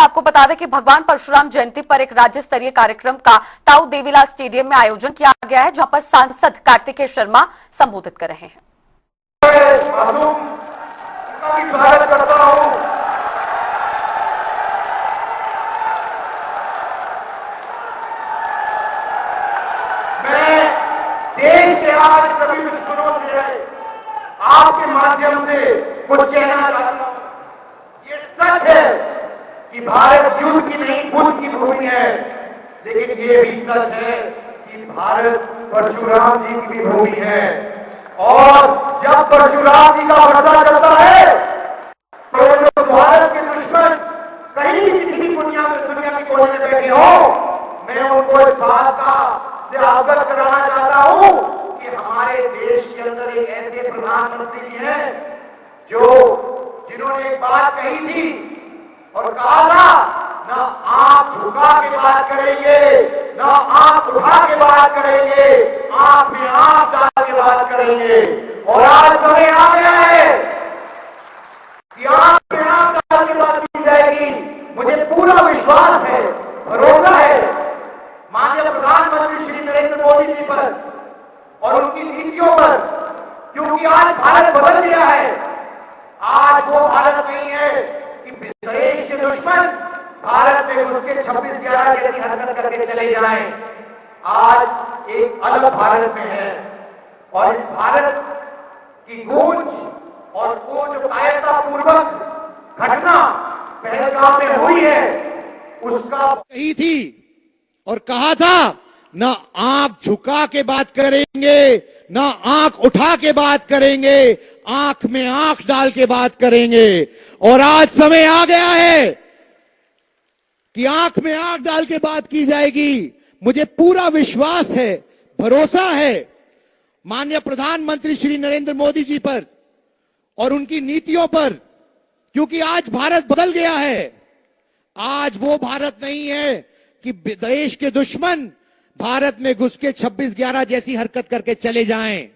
आपको बता दें कि भगवान परशुराम जयंती पर एक राज्य स्तरीय कार्यक्रम का ताऊ देवीलाल स्टेडियम में आयोजन किया गया है, जहां पर सांसद कार्तिकेय शर्मा संबोधित कर रहे हैं। स्वागत करता हूं। मैं देश के आज सभी दुश्मनों से आपके माध्यम से कुछ कहना चाहता हूं। ये सच है कि भारत युद्ध की नहीं बुद्ध की भूमि है, लेकिन ये भी सच है कि भारत परशुराम जी की भी भूमि है। और जब परशुराम जी का वर्षा चलता है तो जो भारत के दुश्मन कहीं भी किसी भी दुनिया के कोने में बैठे हो, मैं उनको इस बात का से अवगत कराना चाहता हूं कि हमारे देश के अंदर एक ऐसे प्रधानमंत्री जी हैं जिन्होंने एक बात कही थी और कहा था, ना आंख झुका के बात करेंगे, ना आंख उठा के बात करेंगे, आंख में आंख डाल के बात करेंगे। और आज समय आ गया है कि आंख में आंख डाल के बात की जाएगी। मुझे पूरा विश्वास है, भरोसा है माननीय प्रधानमंत्री श्री नरेंद्र मोदी जी पर और उनकी नीतियों पर, क्योंकि आज भारत बदल गया है। आज वो भारत नहीं है कि देश के दुश्मन भारत में घुस के 26/11 जैसी हरकत करके चले जाएं। आज एक अलग भारत में है और इस भारत की गूंज और वो जो कायरतापूर्वक घटना पहलगाम में हुई है उसका कही थी और कहा था, ना आंख झुका के बात करेंगे, ना आंख उठा के बात करेंगे, आंख में आंख डाल के बात करेंगे। और आज समय आ गया है कि आंख में आंख डाल के बात की जाएगी। मुझे पूरा विश्वास है, भरोसा है माननीय प्रधानमंत्री श्री नरेंद्र मोदी जी पर और उनकी नीतियों पर, क्योंकि आज भारत बदल गया है। आज वो भारत नहीं है कि देश के दुश्मन भारत में घुस के 26/11 जैसी हरकत करके चले जाएं।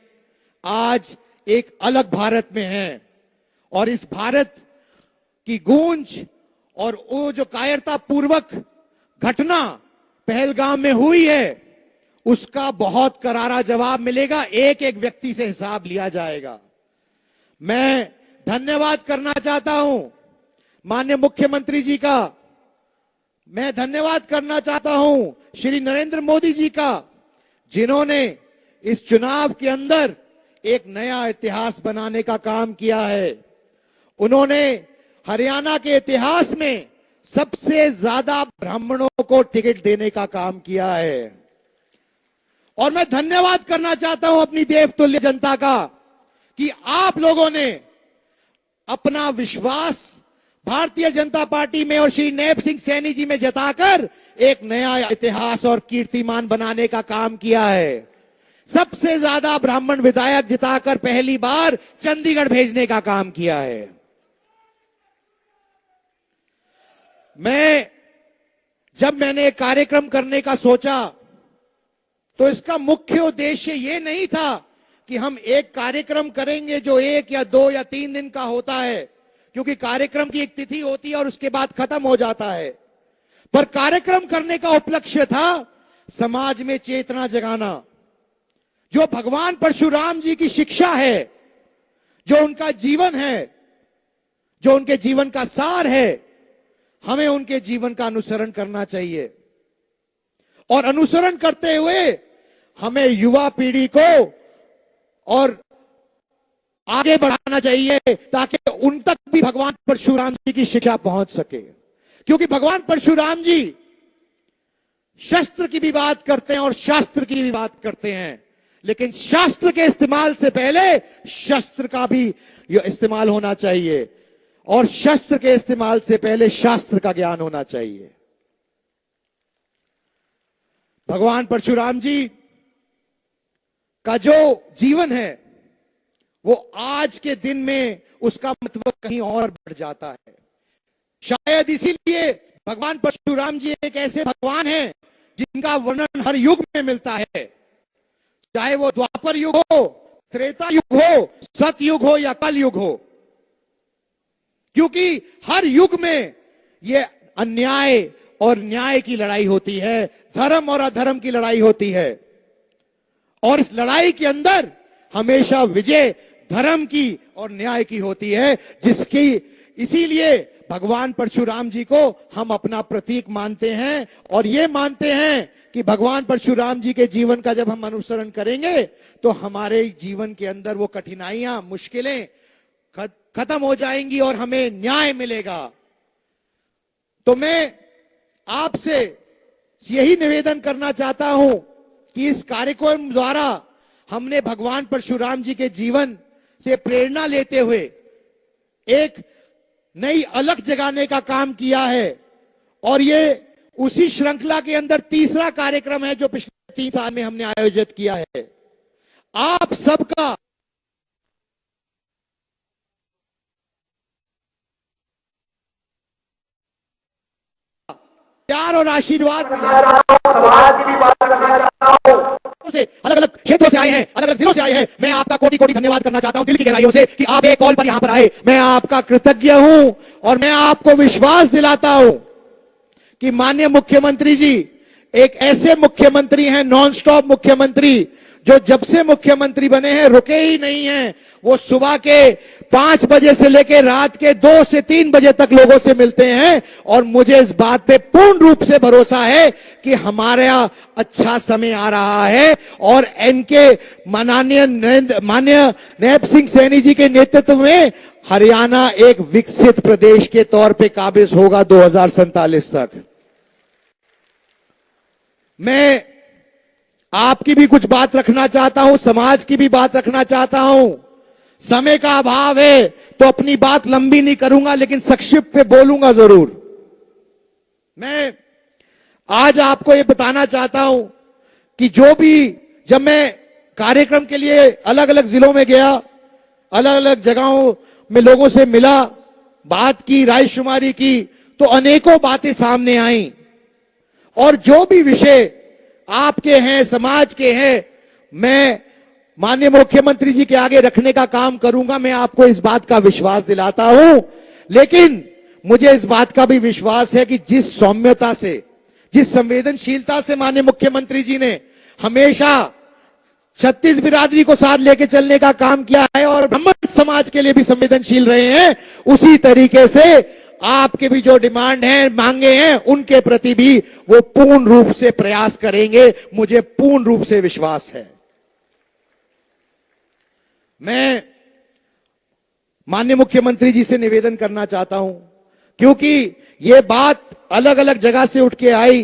आज एक अलग भारत में है और इस भारत की गूंज और वो जो कायरतापूर्वक घटना पहलगाम में हुई है उसका बहुत करारा जवाब मिलेगा। एक एक व्यक्ति से हिसाब लिया जाएगा। मैं धन्यवाद करना चाहता हूं माननीय मुख्यमंत्री जी का, मैं धन्यवाद करना चाहता हूं श्री नरेंद्र मोदी जी का, जिन्होंने इस चुनाव के अंदर एक नया इतिहास बनाने का काम किया है। उन्होंने हरियाणा के इतिहास में सबसे ज्यादा ब्राह्मणों को टिकट देने का काम किया है। और मैं धन्यवाद करना चाहता हूं अपनी देवतुल्य जनता का कि आप लोगों ने अपना विश्वास भारतीय जनता पार्टी में और श्री नैब सिंह सैनी जी में जताकर एक नया इतिहास और कीर्तिमान बनाने का काम किया है। सबसे ज्यादा ब्राह्मण विधायक जिताकर पहली बार चंडीगढ़ भेजने का काम किया है। जब मैंने कार्यक्रम करने का सोचा तो इसका मुख्य उद्देश्य यह नहीं था कि हम एक कार्यक्रम करेंगे जो 1 या 2 या 3 दिन का होता है, क्योंकि कार्यक्रम की एक तिथि होती है और उसके बाद खत्म हो जाता है। पर कार्यक्रम करने का उपलक्ष्य था समाज में चेतना जगाना। जो भगवान परशुराम जी की शिक्षा है, जो उनका जीवन है, जो उनके जीवन का सार है, हमें उनके जीवन का अनुसरण करना चाहिए। और अनुसरण करते हुए हमें युवा पीढ़ी को और आगे बढ़ाना चाहिए ताकि उन तक भी भगवान परशुराम जी की शिक्षा पहुंच सके। क्योंकि भगवान परशुराम जी शस्त्र की भी बात करते हैं और शास्त्र की भी बात करते हैं, लेकिन शास्त्र के इस्तेमाल से पहले शस्त्र का भी इस्तेमाल होना चाहिए और शस्त्र के इस्तेमाल से पहले शास्त्र का ज्ञान होना चाहिए। भगवान परशुराम जी का जो जीवन है वो आज के दिन में उसका महत्व कहीं और बढ़ जाता है। शायद इसीलिए भगवान परशुराम जी एक ऐसे भगवान हैं जिनका वर्णन हर युग में मिलता है, चाहे वो द्वापर युग हो, त्रेता युग हो, सतयुग हो या कल युग हो। क्योंकि हर युग में ये अन्याय और न्याय की लड़ाई होती है, धर्म और अधर्म की लड़ाई होती है, और इस लड़ाई के अंदर हमेशा विजय धर्म की और न्याय की होती है, जिसकी इसीलिए भगवान परशुराम जी को हम अपना प्रतीक मानते हैं, और ये मानते हैं कि भगवान परशुराम जी के जीवन का जब हम अनुसरण करेंगे तो हमारे जीवन के अंदर वो कठिनाइयां, मुश्किलें खत्म हो जाएंगी और हमें न्याय मिलेगा। तो मैं आपसे यही निवेदन करना चाहता हूं कि इस कार्यक्रम द्वारा हमने भगवान परशुराम जी के जीवन से प्रेरणा लेते हुए एक नई अलख जगाने का काम किया है, और ये उसी श्रृंखला के अंदर तीसरा कार्यक्रम है जो पिछले 3 साल में हमने आयोजित किया है। आप सबका प्यार और आशीर्वाद समाज की भी बात करना चाहता हूं, से अलग अलग क्षेत्रों से आए हैं, अलग अलग जिलों से आए हैं। मैं आपका कोटि कोटि धन्यवाद करना चाहता हूं दिल की गहराइयों से कि आप एक कॉल पर यहां पर आए। मैं आपका कृतज्ञ हूं, और मैं आपको विश्वास दिलाता हूं कि माननीय मुख्यमंत्री जी एक ऐसे मुख्यमंत्री हैं, नॉन स्टॉप मुख्यमंत्री, जो जब से मुख्यमंत्री बने हैं रुके ही नहीं हैं। वो सुबह के 5 बजे से लेकर रात के 2 से 3 बजे तक लोगों से मिलते हैं, और मुझे इस बात पे पूर्ण रूप से भरोसा है कि हमारा अच्छा समय आ रहा है, और इनके माननीय नायब सिंह सैनी जी के नेतृत्व में हरियाणा एक विकसित प्रदेश के तौर पे काबिज होगा 2047 तक। मैं आपकी भी कुछ बात रखना चाहता हूं, समाज की भी बात रखना चाहता हूं। समय का अभाव है तो अपनी बात लंबी नहीं करूंगा, लेकिन संक्षिप्त पे बोलूंगा जरूर। मैं आज आपको ये बताना चाहता हूं कि जब मैं कार्यक्रम के लिए अलग अलग जिलों में गया, अलग अलग जगहों में लोगों से मिला, बात की, रायशुमारी की, तो अनेकों बातें सामने आई, और जो भी विषय आपके हैं, समाज के हैं, मैं माननीय मुख्यमंत्री जी के आगे रखने का काम करूंगा। मैं आपको इस बात का विश्वास दिलाता हूं, लेकिन मुझे इस बात का भी विश्वास है कि जिस सौम्यता से, जिस संवेदनशीलता से माननीय मुख्यमंत्री जी ने हमेशा 36 बिरादरी को साथ लेके चलने का काम किया है, और ब्राह्मण समाज के लिए भी संवेदनशील रहे हैं, उसी तरीके से आपके भी जो डिमांड है, मांगे हैं, उनके प्रति भी वो पूर्ण रूप से प्रयास करेंगे। मुझे पूर्ण रूप से विश्वास है। मैं माननीय मुख्यमंत्री जी से निवेदन करना चाहता हूं, क्योंकि ये बात अलग अलग जगह से उठ के आई।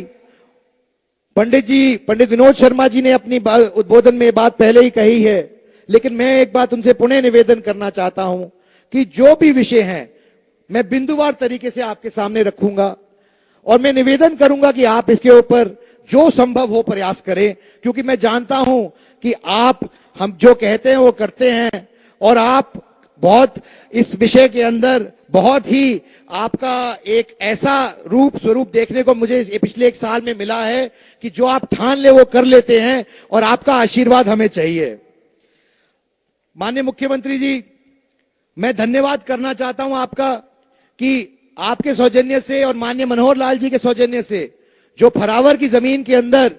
पंडित विनोद शर्मा जी ने अपनी उद्बोधन में बात पहले ही कही है, लेकिन मैं एक बात उनसे पुनः निवेदन करना चाहता हूं कि जो भी विषय हैं मैं बिंदुवार तरीके से आपके सामने रखूंगा, और मैं निवेदन करूंगा कि आप इसके ऊपर जो संभव हो प्रयास करें, क्योंकि मैं जानता हूं कि हम जो कहते हैं वो करते हैं, और आप बहुत इस विषय के अंदर बहुत ही आपका एक ऐसा स्वरूप देखने को मुझे पिछले 1 साल में मिला है कि जो आप ठान ले वो कर लेते हैं, और आपका आशीर्वाद हमें चाहिए। माननीय मुख्यमंत्री जी, मैं धन्यवाद करना चाहता हूं आपका कि आपके सौजन्य से और माननीय मनोहर लाल जी के सौजन्य से जो फरावर की जमीन के अंदर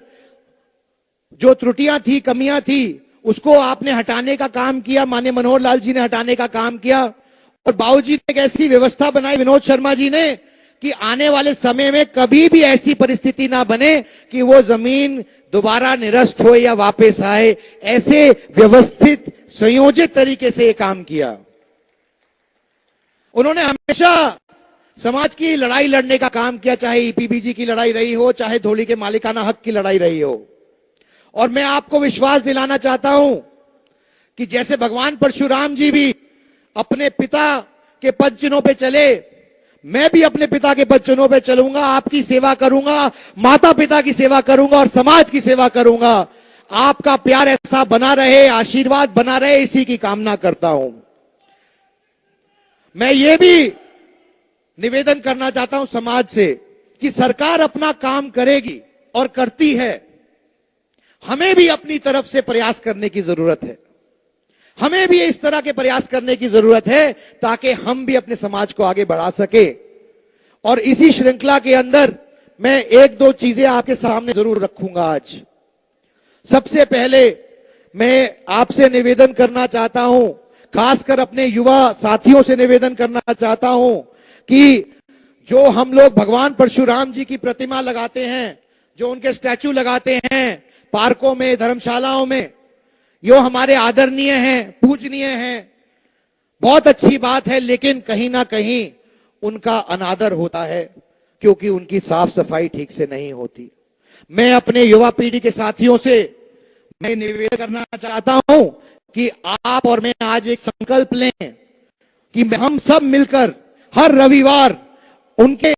जो त्रुटियां थी, कमियां थी, उसको आपने हटाने का काम किया, माननीय मनोहर लाल जी ने हटाने का काम किया, और बाबूजी ने एक ऐसी व्यवस्था बनाई, विनोद शर्मा जी ने, कि आने वाले समय में कभी भी ऐसी परिस्थिति ना बने कि वो जमीन दोबारा निरस्त हो या वापस आए। ऐसे व्यवस्थित संयोजित तरीके से ये काम किया। उन्होंने हमेशा समाज की लड़ाई लड़ने का काम किया, चाहे ईपीबीजी की लड़ाई रही हो, चाहे धोली के मालिकाना हक की लड़ाई रही हो। और मैं आपको विश्वास दिलाना चाहता हूं कि जैसे भगवान परशुराम जी भी अपने पिता के पद चिन्हों पे चले, मैं भी अपने पिता के पद चिन्हों पे चलूंगा, आपकी सेवा करूंगा, माता पिता की सेवा करूंगा और समाज की सेवा करूंगा। आपका प्यार ऐसा बना रहे, आशीर्वाद बना रहे, इसी की कामना करता हूं। मैं ये भी निवेदन करना चाहता हूं समाज से कि सरकार अपना काम करेगी और करती है, हमें भी अपनी तरफ से प्रयास करने की जरूरत है। हमें भी इस तरह के प्रयास करने की जरूरत है ताकि हम भी अपने समाज को आगे बढ़ा सके। और इसी श्रृंखला के अंदर मैं एक दो चीजें आपके सामने जरूर रखूंगा आज। सबसे पहले मैं आपसे निवेदन करना चाहता हूं, खासकर अपने युवा साथियों से निवेदन करना चाहता हूं कि जो हम लोग भगवान परशुराम जी की प्रतिमा लगाते हैं, जो उनके स्टैचू लगाते हैं पार्कों में, धर्मशालाओं में, यो हमारे आदरणीय हैं, पूजनीय हैं, बहुत अच्छी बात है, लेकिन कहीं ना कहीं उनका अनादर होता है क्योंकि उनकी साफ सफाई ठीक से नहीं होती। मैं अपने युवा पीढ़ी के साथियों से मैं निवेदन करना चाहता हूं कि आप और मैं आज एक संकल्प लें कि हम सब मिलकर हर रविवार उनके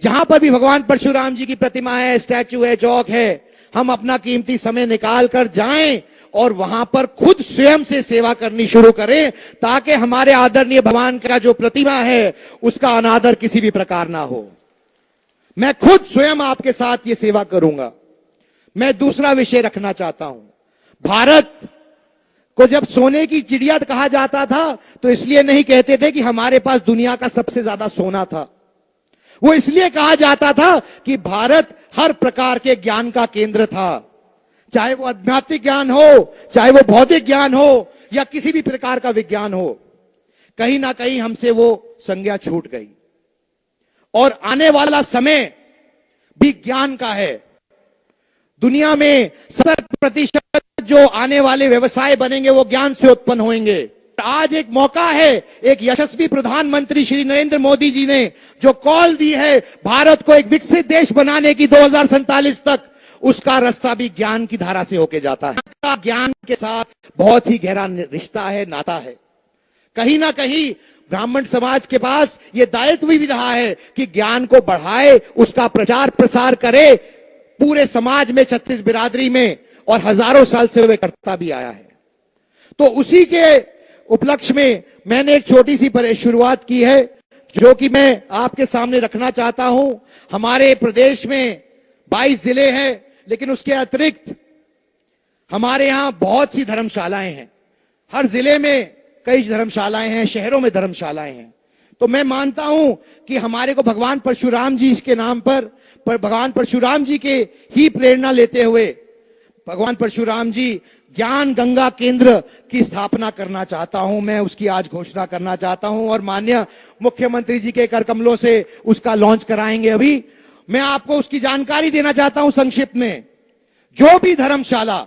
जहां पर भी भगवान परशुराम जी की प्रतिमा है, स्टैचू है, चौक है, हम अपना कीमती समय निकाल कर जाएं और वहां पर खुद स्वयं से सेवा करनी शुरू करें, ताकि हमारे आदरणीय भगवान का जो प्रतिमा है उसका अनादर किसी भी प्रकार ना हो। मैं खुद स्वयं आपके साथ ये सेवा करूंगा। मैं दूसरा विषय रखना चाहता हूं। भारत को जब सोने की चिड़िया कहा जाता था तो इसलिए नहीं कहते थे कि हमारे पास दुनिया का सबसे ज्यादा सोना था, वो इसलिए कहा जाता था कि भारत हर प्रकार के ज्ञान का केंद्र था, चाहे वो आध्यात्मिक ज्ञान हो, चाहे वो भौतिक ज्ञान हो, या किसी भी प्रकार का विज्ञान हो। कहीं ना कहीं हमसे वो संज्ञा छूट गई और आने वाला समय भी ज्ञान का है। दुनिया में 70% जो आने वाले व्यवसाय बनेंगे वो ज्ञान से उत्पन्न होंगे। आज एक मौका है, एक यशस्वी प्रधानमंत्री श्री नरेंद्र मोदी जी ने जो कॉल दी है भारत को एक विकसित देश बनाने की 2047 तक, उसका रास्ता भी ज्ञान की धारा से होके जाता है। ज्ञान के साथ बहुत ही गहरा रिश्ता है, नाता है। कहीं ना कहीं ब्राह्मण समाज के पास यह दायित्व भी रहा है कि ज्ञान को बढ़ाए, उसका प्रचार प्रसार करे पूरे समाज में, 36 बिरादरी में, और हजारों साल से वह करता भी आया है। तो उसी के उपलक्ष्य में मैंने एक छोटी सी शुरुआत की है जो कि मैं आपके सामने रखना चाहता हूं। हमारे प्रदेश में 22 जिले हैं, लेकिन उसके अतिरिक्त हमारे यहां बहुत सी धर्मशालाएं हैं। हर जिले में कई धर्मशालाएं हैं, शहरों में धर्मशालाएं हैं। तो मैं मानता हूं कि हमारे को भगवान परशुराम जी के नाम पर भगवान परशुराम जी के ही प्रेरणा लेते हुए भगवान परशुराम जी ज्ञान गंगा केंद्र की स्थापना करना चाहता हूं। मैं उसकी आज घोषणा करना चाहता हूं और माननीय मुख्यमंत्री जी के कर कमलों से उसका लॉन्च कराएंगे। अभी मैं आपको उसकी जानकारी देना चाहता हूं संक्षिप्त में। जो भी धर्मशाला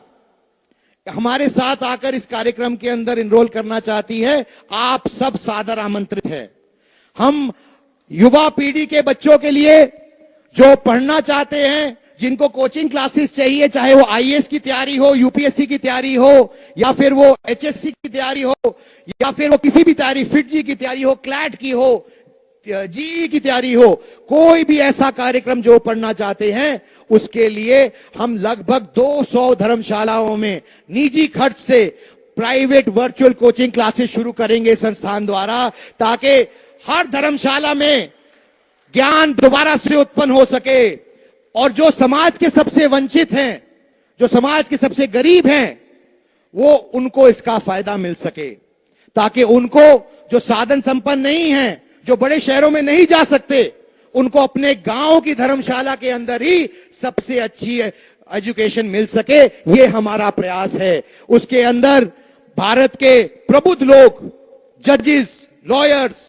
हमारे साथ आकर इस कार्यक्रम के अंदर एनरोल करना चाहती है, आप सब सादर आमंत्रित हैं। हम युवा पीढ़ी के बच्चों के लिए जो पढ़ना चाहते हैं, जिनको कोचिंग क्लासेस चाहिए, चाहे वो आईएएस की तैयारी हो, यूपीएससी की तैयारी हो, या फिर वो एचएससी की तैयारी हो, या फिर वो किसी भी तैयारी, फिट जी की तैयारी हो, क्लैट की हो, जीई की तैयारी हो, कोई भी ऐसा कार्यक्रम जो पढ़ना चाहते हैं, उसके लिए हम लगभग 200 धर्मशालाओं में निजी खर्च से प्राइवेट वर्चुअल कोचिंग क्लासेस शुरू करेंगे संस्थान द्वारा, ताकि हर धर्मशाला में ज्ञान दोबारा से उत्पन्न हो सके और जो समाज के सबसे वंचित हैं, जो समाज के सबसे गरीब हैं, वो उनको इसका फायदा मिल सके, ताकि उनको जो साधन संपन्न नहीं हैं, जो बड़े शहरों में नहीं जा सकते, उनको अपने गांव की धर्मशाला के अंदर ही सबसे अच्छी एजुकेशन मिल सके। ये हमारा प्रयास है। उसके अंदर भारत के प्रबुद्ध लोग, जजेस, लॉयर्स,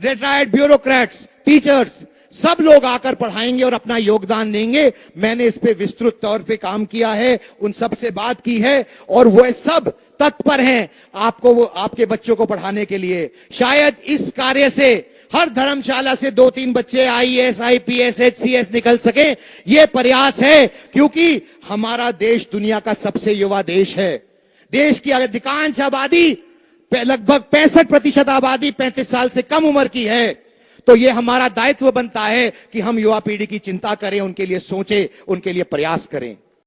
रिटायर्ड ब्यूरोक्रेट्स, टीचर्स, सब लोग आकर पढ़ाएंगे और अपना योगदान देंगे। मैंने इस पे विस्तृत तौर पे काम किया है, उन सब से बात की है और वो सब तत्पर हैं आपको, वो आपके बच्चों को पढ़ाने के लिए। शायद इस कार्य से हर धर्मशाला से 2-3 बच्चे आईएएस, आईपीएस, एचसीएस निकल सके, ये प्रयास है, क्योंकि हमारा देश दुनिया का सबसे युवा देश है। देश की अधिकांश आबादी, लगभग 65% आबादी 35 साल से कम उम्र की है। तो ये हमारा दायित्व बनता है कि हम युवा पीढ़ी की चिंता करें, उनके लिए सोचें, उनके लिए प्रयास करें।